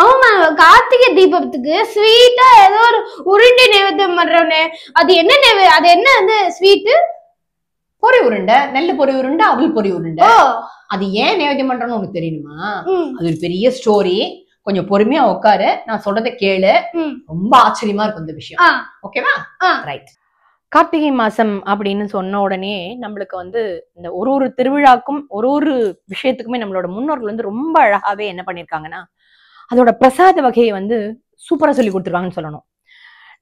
ஆமா, கார்த்திகை தீபத்துக்கு ஸ்வீட்டா ஏதோ ஒரு உருண்டை நைவேத்தியம் பண்றவனே. அது என்ன அது என்ன வந்து ஸ்வீட்டு? பொரி உருண்டை, நெல்லு பொரி உருண்டை, அவல் பொரி உருண்டை. அது ஏன் நைவேத்தியம் பண்றோம்னு உனக்கு தெரியுமா? அது ஒரு பெரிய ஸ்டோரி. கொஞ்சம் பொறுமையா உட்காரு, நான் சொல்றதை கேளு. ரொம்ப ஆச்சரியமா இருக்கும் இந்த விஷயம். ஓகேவா? ரைட். கார்த்திகை மாசம் அப்படின்னு சொன்ன உடனே நம்மளுக்கு வந்து இந்த ஒரு திருவிழாக்கும் ஒரு விஷயத்துக்குமே நம்மளோட முன்னோர்கள் வந்து ரொம்ப அழகாவே என்ன பண்ணிருக்காங்கன்னா, அதோட பிரசாத வகையை வந்து சூப்பரா சொல்லி கொடுத்துருக்காங்கன்னு சொல்லணும்.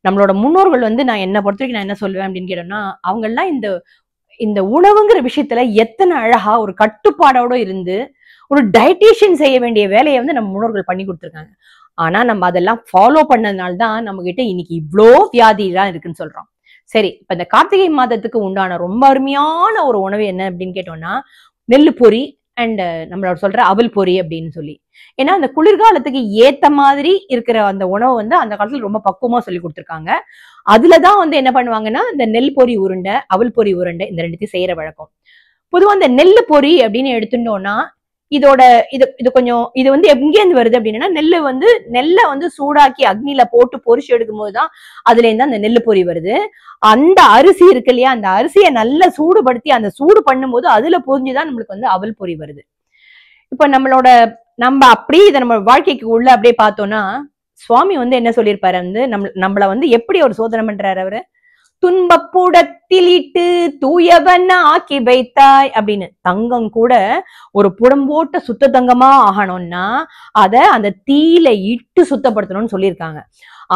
நம்மளோட முன்னோர்கள் வந்து நான் என்ன பொறுத்த வரைக்கும் நான் என்ன சொல்லுவேன் அப்படின்னு கேட்டோம்னா, அவங்க எல்லாம் இந்த உணவுங்கிற விஷயத்துல எத்தனை அழகா ஒரு கட்டுப்பாடோட இருந்து ஒரு டயட்டீஷியன் செய்ய வேண்டிய வேலையை வந்து நம்ம முன்னோர்கள் பண்ணி கொடுத்துருக்காங்க. ஆனா நம்ம அதெல்லாம் ஃபாலோ பண்ணதுனால்தான் நம்ம கிட்ட இன்னைக்கு இவ்வளோ வியாதி எல்லாம் இருக்குன்னு சொல்றோம். சரி, இப்ப இந்த கார்த்திகை மாதத்துக்கு உண்டான ரொம்ப அருமையான ஒரு உணவு என்ன அப்படின்னு கேட்டோம்னா, நெல்லு பொரி அண்ட் நம்மளோட சொல்ற அவல் பொரி அப்படின்னு சொல்லி. ஏன்னா அந்த குளிர்காலத்துக்கு ஏத்த மாதிரி இருக்கிற அந்த உணவு வந்து அந்த காலத்துல ரொம்ப பக்குவமா சொல்லி கொடுத்துருக்காங்க. அதுலதான் வந்து என்ன பண்ணுவாங்கன்னா, இந்த நெல் பொரி உருண்டை, அவல் பொரி உருண்டை இந்த ரெண்டுத்தையும் செய்யற வழக்கம். பொதுவா இந்த நெல்லு பொரி அப்படின்னு எடுத்துட்டோம்னா, இதோட இது கொஞ்சம் இது வந்து எங்கேருந்து வருது அப்படின்னா, நெல்லை வந்து சூடாக்கி அக்னியில போட்டு பொரிச்சு எடுக்கும் போதுதான் அதுல இருந்து அந்த நெல்லு பொரி வருது. அந்த அரிசி இருக்கு இல்லையா, அந்த அரிசியை நல்லா சூடுபடுத்தி அந்த சூடு பண்ணும்போது அதுல பொரிஞ்சுதான் நம்மளுக்கு வந்து அவல் பொரி வருது. இப்ப நம்ம அப்படியே இதை நம்ம வாழ்க்கைக்கு உள்ள அப்படியே பார்த்தோம்னா, சுவாமி வந்து என்ன சொல்லியிருப்பாரு வந்து நம்மள வந்து எப்படி ஒரு சோதனை பண்றாரு அவரு, துன்பப்புடத்தில் இட்டு தூயவன் ஆக்கி வைத்தாய் அப்படின்னு. தங்கம் கூட ஒரு புடம்போட்ட சுத்த தங்கமா ஆகணும்னா அந்த தீயில இட்டு சுத்தப்படுத்தணும்னு சொல்லியிருக்காங்க.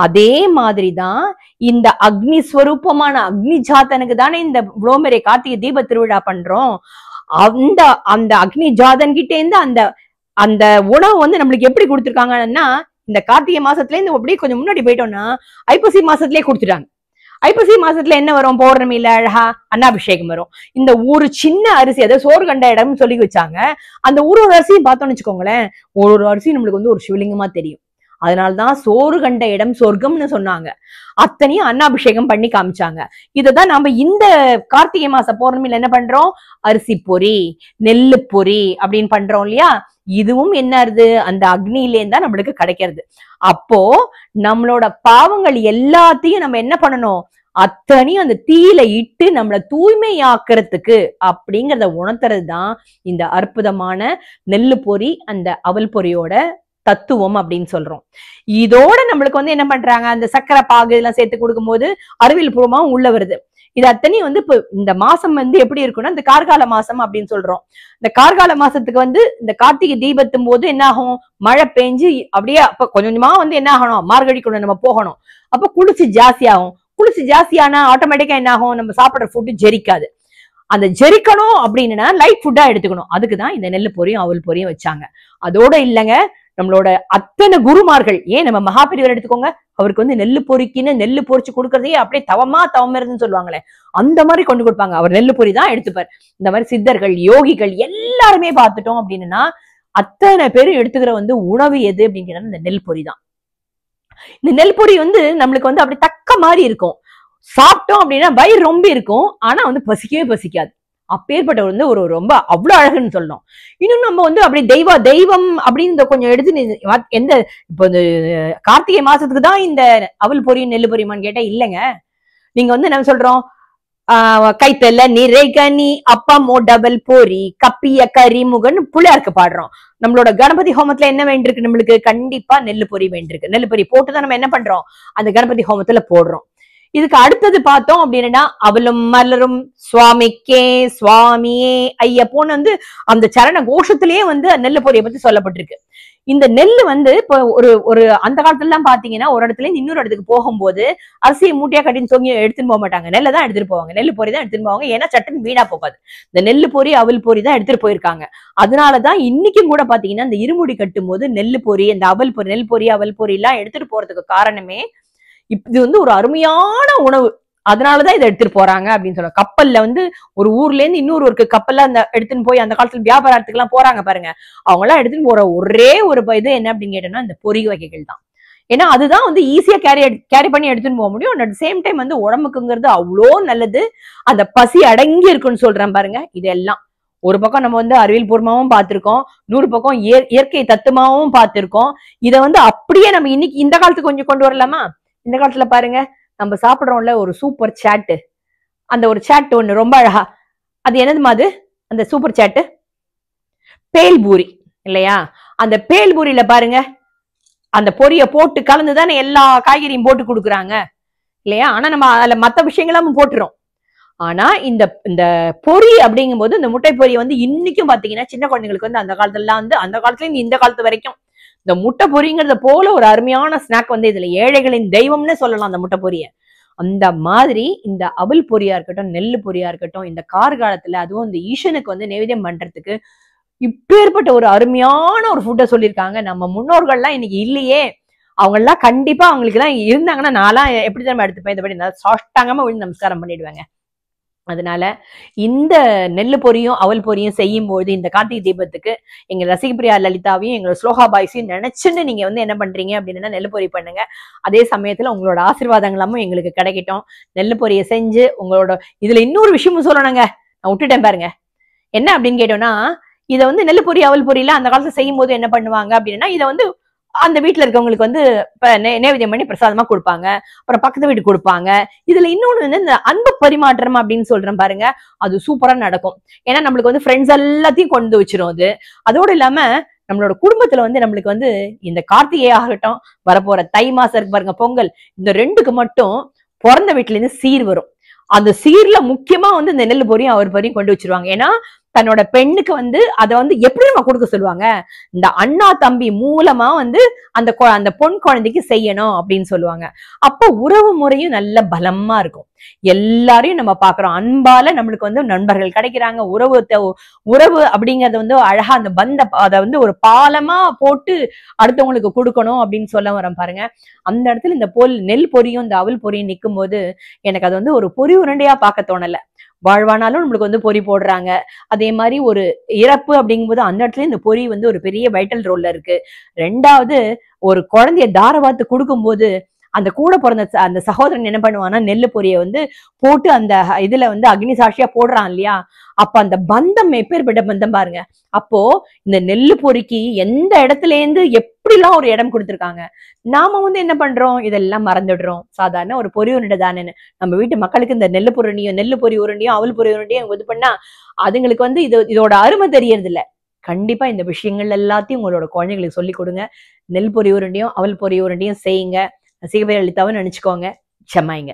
அதே மாதிரிதான் இந்த அக்னி ஸ்வரூபமான அக்னி ஜாதனுக்கு தானே இந்த இவ்வளோ கார்த்திகை தீப திருவிழா பண்றோம். அந்த அக்னி ஜாதன் கிட்டே இருந்து அந்த உணவு வந்து நம்மளுக்கு எப்படி கொடுத்துருக்காங்கன்னா, இந்த கார்த்திகை மாசத்துல இருந்து அப்படியே கொஞ்சம் முன்னாடி போயிட்டோம்னா ஐப்பசி மாசத்திலேயே கொடுத்துட்டாங்க. ஐப்பசி மாசத்துல என்ன வரும், பௌர்ணமியில அழகா அன்னாபிஷேகம் வரும். இந்த ஒரு சின்ன அரிசி, அதாவது சோறு கண்ட இடம்னு சொல்லி வச்சாங்க. அந்த ஒரு அரிசியும் பார்த்தோம்னு வச்சுக்கோங்களேன், ஒரு அரிசி நம்மளுக்கு வந்து ஒரு சிவலிங்கமா தெரியும். அதனாலதான் சோறு கண்ட இடம் சொர்க்கம்னு சொன்னாங்க. அத்தனையும் அன்னாபிஷேகம் பண்ணி காமிச்சாங்க. இததான் நம்ம இந்த கார்த்திகை மாச பௌர்ணமியில என்ன பண்றோம், அரிசி பொரி, நெல்லு பொரி அப்படின்னு பண்றோம் இல்லையா. இதுவும் என்னது, அந்த அக்னியிலேருந்து தான் நம்மளுக்கு கிடைக்கிறது. அப்போ நம்மளோட பாவங்கள் எல்லாத்தையும் நம்ம என்ன பண்ணணும், அத்தனையும் அந்த தீயில இட்டு நம்மளை தூய்மையாக்குறதுக்கு அப்படிங்கிறத உணர்த்துறதுதான் இந்த அற்புதமான நெல்லு பொரி, அந்த அவல் பொரியோட தத்துவம் அப்படின்னு சொல்றோம். இதோட நம்மளுக்கு வந்து என்ன பண்றாங்க, அந்த சக்கரை பாகு இதெல்லாம் சேர்த்து கொடுக்கும்போது அறிவியல் பூர்வமாவும் உள்ள வருது. இது அத்தனையும் வந்து இப்ப இந்த மாசம் வந்து எப்படி இருக்குன்னா, இந்த கார்கால மாசம் அப்படின்னு சொல்றோம். இந்த கார்கால மாசத்துக்கு வந்து இந்த கார்த்திகை தீபத்தும் போது என்ன ஆகும், மழை பெஞ்சு அப்படியே அப்ப கொஞ்சம் கொஞ்சமா வந்து என்ன ஆகணும், மார்கழிக்குள்ள நம்ம போகணும். அப்ப குளிர்ச்சி ஜாஸ்தி ஆகும். குளிர்ச்சி ஜாஸ்தியானா ஆட்டோமேட்டிக்கா என்ன ஆகும், நம்ம சாப்பிடுற ஃபுட்டு ஜெரிக்காது. அந்த ஜெரிக்கணும் அப்படின்னா லைட் ஃபுட்டா எடுத்துக்கணும். அதுக்குதான் இந்த நெல்லு பொரியும் அவல் பொரியும் வச்சாங்க. அதோட இல்லைங்க, நம்மளோட அத்தனை குருமார்கள், ஏன் நம்ம மகாபெரிவர் எடுத்துக்கோங்க, அவருக்கு வந்து நெல்லு பொறிக்குன்னு நெல்லு பொறிச்சு கொடுக்கறதையே அப்படியே தவம் இருந்துன்னு சொல்லுவாங்களே, அந்த மாதிரி கொண்டு கொடுப்பாங்க. அவர் நெல்லு பொரி தான் எடுத்துப்பார். இந்த மாதிரி சித்தர்கள், யோகிகள் எல்லாருமே பார்த்துட்டோம் அப்படின்னா அத்தனை பேரும் எடுத்துக்கிற வந்து உணவு எது அப்படிங்கிறது இந்த நெல் பொரி தான். இந்த நெல் பொரி வந்து நம்மளுக்கு வந்து அப்படி தக்க மாதிரி இருக்கும். சாப்பிட்டோம் அப்படின்னா வயிறு ரொம்ப இருக்கும், ஆனா வந்து பசிக்கவே பசிக்காது. அப்பேற்பட்ட வந்து ஒரு ரொம்ப அவ்வளவு அழகுன்னு சொல்லணும். இன்னும் நம்ம வந்து அப்படி தெய்வம் அப்படின்னு கொஞ்சம் எடுத்து எந்த இப்போ இந்த கார்த்திகை மாசத்துக்கு தான் இந்த அவல் பொரியும் நெல்லு பொரியுமான்னு கேட்டா இல்லைங்க. நீங்க வந்து என்ன சொல்றோம், கைத்தல்ல நிறை கனி அப்பமோ டபுள் பொரி கப்பிய கரிமுகன் புள்ளியாருக்கு பாடுறோம். நம்மளோட கணபதி ஹோமத்துல என்ன வேண்டியிருக்கு, நம்மளுக்கு கண்டிப்பா நெல்லு பொரி வேண்டியிருக்கு. நெல்லு பொரி போட்டுதான் நம்ம என்ன பண்றோம், அந்த கணபதி ஹோமத்துல போடுறோம். இதுக்கு அடுத்தது பார்த்தோம் அப்படின்னா அவலும் மலரும் சுவாமிக்கே சுவாமியே ஐயப்போன்னு வந்து அந்த சரண கோஷத்திலேயே வந்து நெல்லு பொரியை பத்தி சொல்லப்பட்டிருக்கு. இந்த நெல்லு வந்து இப்போ ஒரு அந்த காலத்துல எல்லாம் பாத்தீங்கன்னா ஒரு இடத்துல இருந்து இன்னொரு இடத்துக்கு போகும்போது அரிசியை மூட்டையா கட்டின்னு தொங்கி எடுத்துன்னு போக மாட்டாங்க, நெல்லை தான் எடுத்துட்டு போவாங்க. நெல்லு பொரி தான் எடுத்துட்டு போவாங்க, ஏன்னா சட்டுன்னு வீணா போகாது. இந்த நெல்லு பொரி அவல் பொரி தான் எடுத்துட்டு போயிருக்காங்க. அதனாலதான் இன்னைக்கும் கூட பாத்தீங்கன்னா இந்த இருமுடி கட்டும் போது நெல்லு பொரி, இந்த அவல் பொரி, நெல் பொரி அவல் பொரி எல்லாம் எடுத்துட்டு போறதுக்கு காரணமே இது வந்து ஒரு அருமையான உணவு. அதனாலதான் இதை எடுத்துட்டு போறாங்க அப்படின்னு சொல்லுவாங்க. கப்பல்ல வந்து ஒரு ஊர்ல இருந்து இன்னொரு ஒரு கப்பல்ல அந்த எடுத்துன்னு போய் அந்த காலத்துல வியாபாரத்துக்கு எல்லாம் போறாங்க பாருங்க, அவங்க எல்லாம் எடுத்துன்னு போற ஒரே ஒரு இது என்ன அப்படின்னு கேட்டோம்னா இந்த பொரி வகைகள் தான். ஏன்னா அதுதான் வந்து ஈஸியா கேரி பண்ணி எடுத்துன்னு போக முடியும். அட் சேம் டைம் வந்து உடம்புக்குங்கிறது அவ்வளோ நல்லது. அந்த பசி அடங்கி இருக்குன்னு சொல்றேன் பாருங்க. இதெல்லாம் ஒரு பக்கம் நம்ம வந்து அறிவியல் பூர்வமாவும் பார்த்திருக்கோம், 100 பக்கம் இயற்கை தத்துவமாவும் பார்த்திருக்கோம். இதை வந்து அப்படியே நம்ம இன்னைக்கு இந்த காலத்துக்கு கொஞ்சம் கொண்டு வரலாமா? இந்த காலத்துல பாருங்க, நம்ம சாப்பிடுறோம்ல ஒரு சூப்பர் சாட்டு, அந்த ஒரு சாட் ஒண்ணு ரொம்ப அழகா, அது என்னதுமா அது? அந்த சூப்பர் சாட்டு பேல்பூரி இல்லையா? அந்த பேல்பூரியில பாருங்க, அந்த பொரிய போட்டு கலந்துதானே எல்லா காய்கறியும் போட்டு கொடுக்குறாங்க இல்லையா? ஆனா நம்ம அதுல மத்த விஷயங்களும் போட்டுரும். ஆனா இந்த இந்த பொரி அப்படிங்கும் போது, இந்த முட்டை பொரி வந்து இன்னைக்கும் பாத்தீங்கன்னா சின்ன குழந்தைங்களுக்கு வந்து அந்த காலத்துல வந்து, அந்த காலத்துல இருந்து இந்த காலத்து வரைக்கும் இந்த முட்டை பொரிங்கிறத போல ஒரு அருமையான ஸ்நாக் வந்து இதுல ஏழைகளின் தெய்வம்னு சொல்லலாம் அந்த முட்டை பொரிய. அந்த மாதிரி இந்த அவல் பொரியா இருக்கட்டும், நெல்லு பொரியா இருக்கட்டும், இந்த கார்காலத்துல அதுவும் இந்த ஈசனுக்கு வந்து நைவேத்தியம் பண்றதுக்கு இப்பேற்பட்ட ஒரு அருமையான ஒரு ஃபுட்டை சொல்லியிருக்காங்க. நம்ம முன்னோர்கள்லாம் இன்னைக்கு இல்லையே, அவங்க எல்லாம் கண்டிப்பா அவங்களுக்கு எல்லாம் இருந்தாங்கன்னா நான்லாம் எப்படி தான் எடுத்துப்பேன், இதை படி சாஷ்டாங்கமா விழுந்து நமஸ்காரம் பண்ணிடுவாங்க. அதனால இந்த நெல்லு பொரியும் அவல் பொரியும் செய்யும் போது இந்த கார்த்திகை தீபத்துக்கு எங்க ரசிகப்பிரியா லலிதாவையும் எங்களோட ஸ்லோகா பாய்ஸையும் நினைச்சுன்னு நீங்க வந்து என்ன பண்றீங்க அப்படின்னா நெல்லு பொரி பண்ணுங்க. அதே சமயத்துல உங்களோட ஆசீர்வாதங்களும் எங்களுக்கு கிடைக்கட்டும். நெல்லு பொரியை செஞ்சு உங்களோட இதுல இன்னொரு விஷயமும் சொல்லணுங்க, நான் விட்டுட்டேன் பாருங்க. என்ன அப்படின்னு கேட்டோம்னா, இதை வந்து நெல்லு பொரி அவல் பொரியல அந்த காலத்துல செய்யும் போது என்ன பண்ணுவாங்க அப்படின்னா, இதை வந்து அந்த வீட்டுல இருக்கவங்களுக்கு வந்து நைவேத்தியம் பண்ணி பிரசாதமா கொடுப்பாங்க, அப்புறம் பக்கத்து வீட்டு கொடுப்பாங்க. இதுல இன்னொன்னு வந்து இந்த அன்பு பரிமாற்றம் அப்படின்னு சொல்றேன் பாருங்க, அது சூப்பரா நடக்கும். ஏன்னா நம்மளுக்கு வந்து ஃப்ரெண்ட்ஸ் எல்லாத்தையும் கொண்டு வச்சிரும் அது. அதோடு இல்லாம நம்மளோட குடும்பத்துல வந்து நம்மளுக்கு வந்து இந்த கார்த்திகை ஆகட்டும், வரப்போற தை மாசம் இருக்கு பாருங்க பொங்கல், இந்த 2க்கு மட்டும் பிறந்த வீட்டுல இருந்து சீர் வரும். அந்த சீர்ல முக்கியமா வந்து இந்த நெல்லு பொரியும் அவர் பொரியும் கொண்டு வச்சிருவாங்க. ஏன்னா தன்னோட பெண்ணுக்கு வந்து அதை வந்து எப்படி நம்ம கொடுக்க சொல்லுவாங்க, இந்த அண்ணா தம்பி மூலமா வந்து அந்த பொன் குழந்தைக்கு செய்யணும் அப்படின்னு சொல்லுவாங்க. அப்போ உறவு முறையும் நல்ல பலமா இருக்கும். எல்லாரையும் நம்ம பாக்குறோம், அன்பால நம்மளுக்கு வந்து நண்பர்கள் கிடைக்கிறாங்க. உறவு அப்படிங்கறது வந்து அழகா அந்த அதை வந்து ஒரு பாலமா போட்டு அடுத்தவங்களுக்கு கொடுக்கணும் அப்படின்னு சொல்ல வரோம் பாருங்க. அந்த இடத்துல இந்த நெல் பொரியும் இந்த அவல் பொரியும் நிற்கும் போது எனக்கு அது வந்து ஒரு பொரி உருண்டையா பார்க்க தோணல. வாழ்வானாலும் நம்மளுக்கு வந்து பொரி போடுறாங்க. அதே மாதிரி ஒரு இறப்பு அப்படிங்கும்போது அந்த இடத்துல இந்த பொரி வந்து ஒரு பெரிய வைட்டல் ரோல்ல இருக்கு. 2வது ஒரு குழந்தைய தாரவாத்து கொடுக்கும் போது அந்த கூட பிறந்த அந்த சகோதரன் என்ன பண்ணுவான்னா நெல்லு பொரிய வந்து போட்டு அந்த இதுல வந்து அக்னி சாட்சியா போடுறான் இல்லையா? அப்ப அந்த பந்தம் எப்பேற்பட்ட பந்தம் பாருங்க. அப்போ இந்த நெல்லு பொரிக்கு எந்த இடத்துல இருந்து எப்படிலாம் ஒரு இடம் கொடுத்திருக்காங்க. நாம வந்து என்ன பண்றோம், இதெல்லாம் மறந்துடுறோம். சாதாரண ஒரு பொரி உருண்டை தானேன்னு நம்ம வீட்டு மக்களுக்கு இந்த நெல்லு பொரி உருண்டையும் அவல் பொரி உருண்டையும் இது பண்ணா அதுங்களுக்கு வந்து இதோட அருமை தெரியறது இல்ல. கண்டிப்பா இந்த விஷயங்கள் எல்லாத்தையும் உங்களோட குழந்தைங்களுக்கு சொல்லி கொடுங்க. நெல் பொரி உருண்டையும் அவல் பொரி உருண்டையும் செய்யுங்க. ரசிகப்பிரியா லலிதாவை நினைச்சுக்கோங்க. செம்மாய்ங்க.